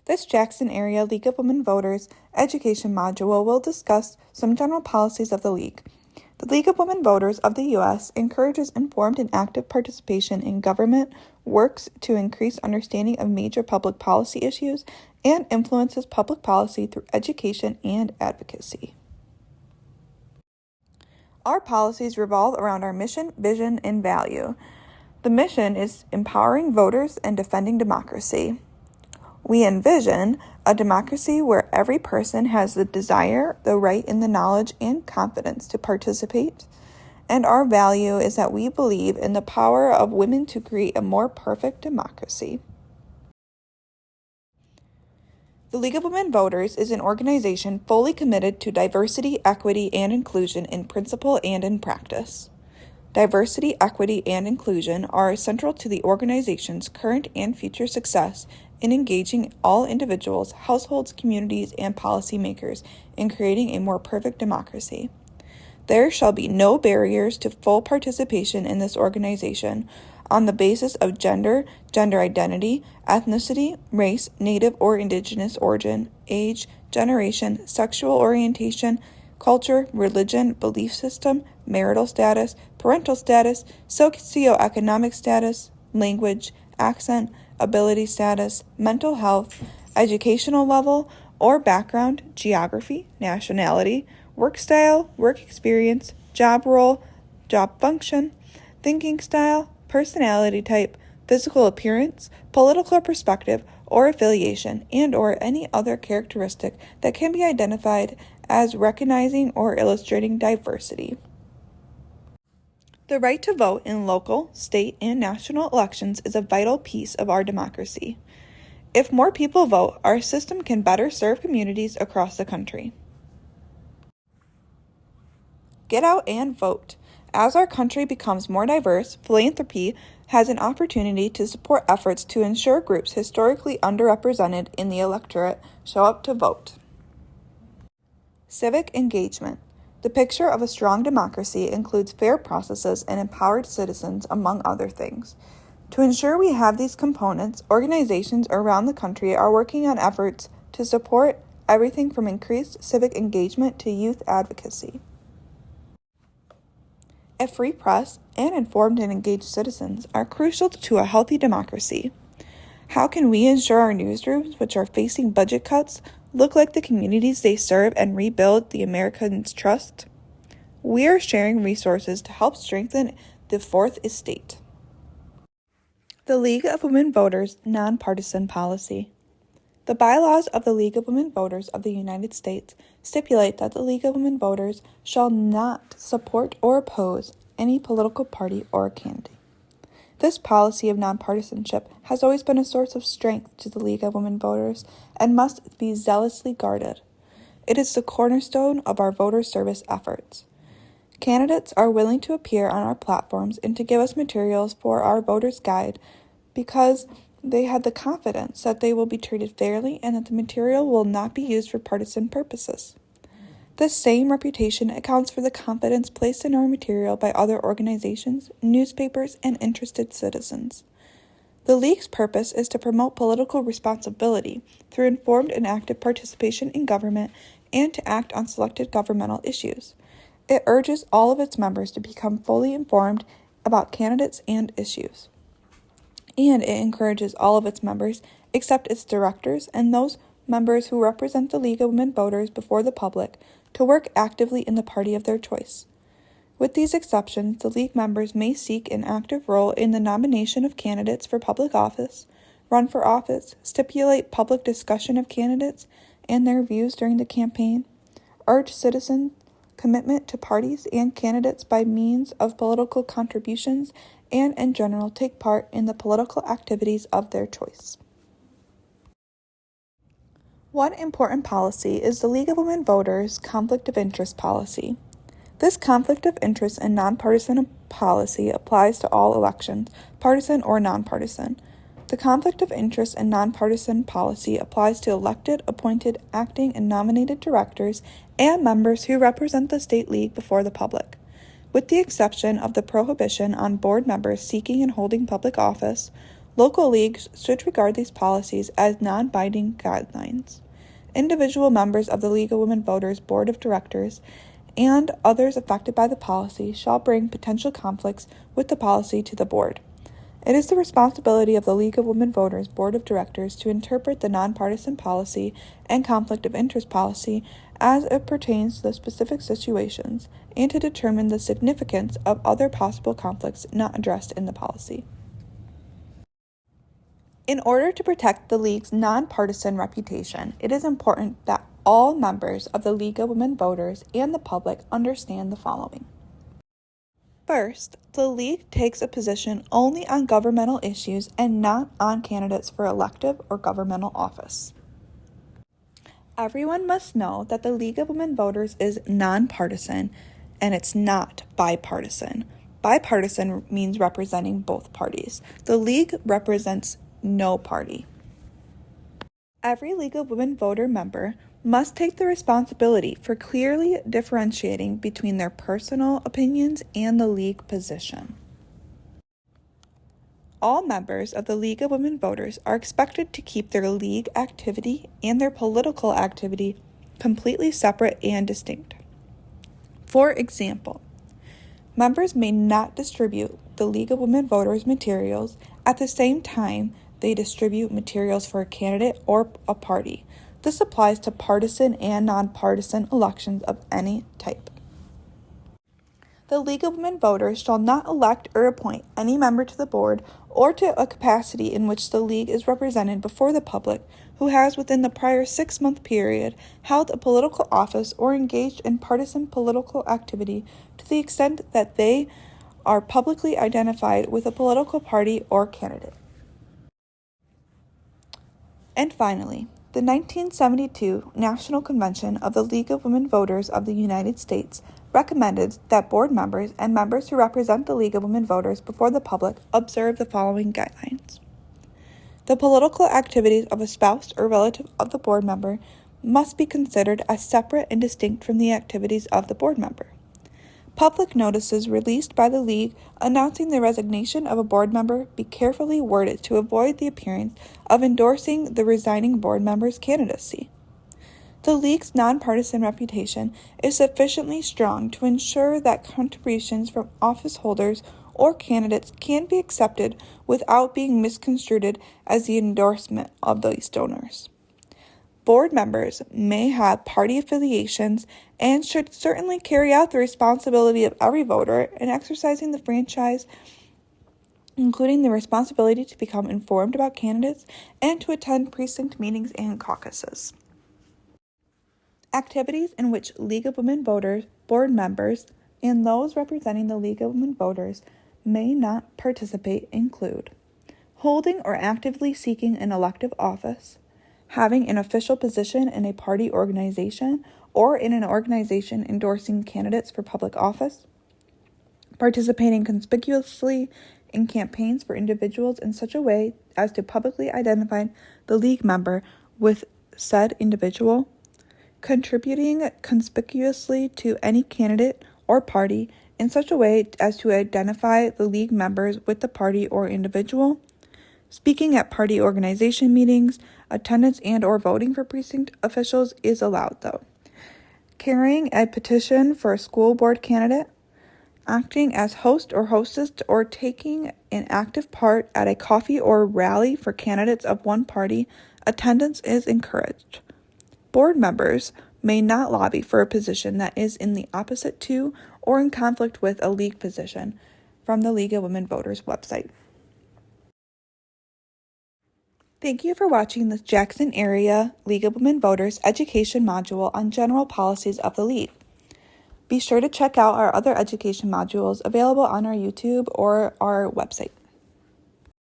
This Jackson Area League of Women Voters education module will discuss some general policies of the League. The League of Women Voters of the U.S. encourages informed and active participation in government, works to increase understanding of major public policy issues, and influences public policy through education and advocacy. Our policies revolve around our mission, vision, and value. The mission is empowering voters and defending democracy. We envision a democracy where every person has the desire, the right, and the knowledge and confidence to participate. And our value is that we believe in the power of women to create a more perfect democracy. The League of Women Voters is an organization fully committed to diversity, equity, and inclusion in principle and in practice. Diversity, equity, and inclusion are central to the organization's current and future success in engaging all individuals, households, communities, and policymakers in creating a more perfect democracy. There shall be no barriers to full participation in this organization on the basis of gender, gender identity, ethnicity, race, native or indigenous origin, age, generation, sexual orientation, culture, religion, belief system, marital status, parental status, socioeconomic status, language, accent, ability status, mental health, educational level or background, geography, nationality, work style, work experience, job role, job function, thinking style, personality type, physical appearance, political perspective or affiliation, and or any other characteristic that can be identified as recognizing or illustrating diversity. The right to vote in local, state, and national elections is a vital piece of our democracy. If more people vote, our system can better serve communities across the country. Get out and vote. As our country becomes more diverse, philanthropy has an opportunity to support efforts to ensure groups historically underrepresented in the electorate show up to vote. Civic engagement. The picture of a strong democracy includes fair processes and empowered citizens, among other things. To ensure we have these components, organizations around the country are working on efforts to support everything from increased civic engagement to youth advocacy. A free press and informed and engaged citizens are crucial to a healthy democracy. How can we ensure our newsrooms, which are facing budget cuts, look like the communities they serve and rebuild the Americans' trust? We are sharing resources to help strengthen the Fourth Estate. The League of Women Voters Nonpartisan Policy. The bylaws of the League of Women Voters of the United States stipulate that the League of Women Voters shall not support or oppose any political party or candidate. This policy of nonpartisanship has always been a source of strength to the League of Women Voters and must be zealously guarded. It is the cornerstone of our voter service efforts. Candidates are willing to appear on our platforms and to give us materials for our voters' guide because they have the confidence that they will be treated fairly and that the material will not be used for partisan purposes. This same reputation accounts for the confidence placed in our material by other organizations, newspapers, and interested citizens. The League's purpose is to promote political responsibility through informed and active participation in government and to act on selected governmental issues. It urges all of its members to become fully informed about candidates and issues. And it encourages all of its members, except its directors and those members who represent the League of Women Voters before the public, to work actively in the party of their choice. With these exceptions, the League members may seek an active role in the nomination of candidates for public office, run for office, stipulate public discussion of candidates and their views during the campaign, urge citizen commitment to parties and candidates by means of political contributions, and in general take part in the political activities of their choice. One important policy is the League of Women Voters Conflict of Interest Policy. This conflict of interest and nonpartisan policy applies to all elections, partisan or nonpartisan. The conflict of interest and nonpartisan policy applies to elected, appointed, acting, and nominated directors and members who represent the state league before the public. With the exception of the prohibition on board members seeking and holding public office, Local leagues should regard these policies as non-binding guidelines. Individual members of the League of Women Voters Board of Directors and others affected by the policy shall bring potential conflicts with the policy to the board. It is the responsibility of the League of Women Voters Board of Directors to interpret the nonpartisan policy and conflict of interest policy as it pertains to the specific situations and to determine the significance of other possible conflicts not addressed in the policy. In order to protect the League's nonpartisan reputation, it is important that all members of the League of Women Voters and the public understand the following. First, the League takes a position only on governmental issues and not on candidates for elective or governmental office. Everyone must know that the League of Women Voters is nonpartisan and it's not bipartisan. Bipartisan means representing both parties. The League represents no party. Every League of Women Voter member must take the responsibility for clearly differentiating between their personal opinions and the League position. All members of the League of Women Voters are expected to keep their League activity and their political activity completely separate and distinct. For example, members may not distribute the League of Women Voters materials at the same time they distribute materials for a candidate or a party. This applies to partisan and nonpartisan elections of any type. The League of Women Voters shall not elect or appoint any member to the board or to a capacity in which the League is represented before the public who has within the prior 6-month period held a political office or engaged in partisan political activity to the extent that they are publicly identified with a political party or candidate. And finally, the 1972 National Convention of the League of Women Voters of the United States recommended that board members and members who represent the League of Women Voters before the public observe the following guidelines. The political activities of a spouse or relative of the board member must be considered as separate and distinct from the activities of the board member. Public notices released by the League announcing the resignation of a board member be carefully worded to avoid the appearance of endorsing the resigning board member's candidacy. The League's nonpartisan reputation is sufficiently strong to ensure that contributions from office holders or candidates can be accepted without being misconstrued as the endorsement of these donors. Board members may have party affiliations and should certainly carry out the responsibility of every voter in exercising the franchise, including the responsibility to become informed about candidates and to attend precinct meetings and caucuses. Activities in which League of Women Voters, board members, and those representing the League of Women Voters may not participate include holding or actively seeking an elective office, having an official position in a party organization or in an organization endorsing candidates for public office, participating conspicuously in campaigns for individuals in such a way as to publicly identify the League member with said individual, contributing conspicuously to any candidate or party in such a way as to identify the League members with the party or individual, speaking at party organization meetings. Attendance and or voting for precinct officials is allowed, though. Carrying a petition for a school board candidate, acting as host or hostess or taking an active part at a coffee or rally for candidates of one party, attendance is encouraged. Board members may not lobby for a position that is in the opposite to or in conflict with a League position from the League of Women Voters website. Thank you for watching the Jackson Area League of Women Voters education module on general policies of the League. Be sure to check out our other education modules available on our YouTube or our website.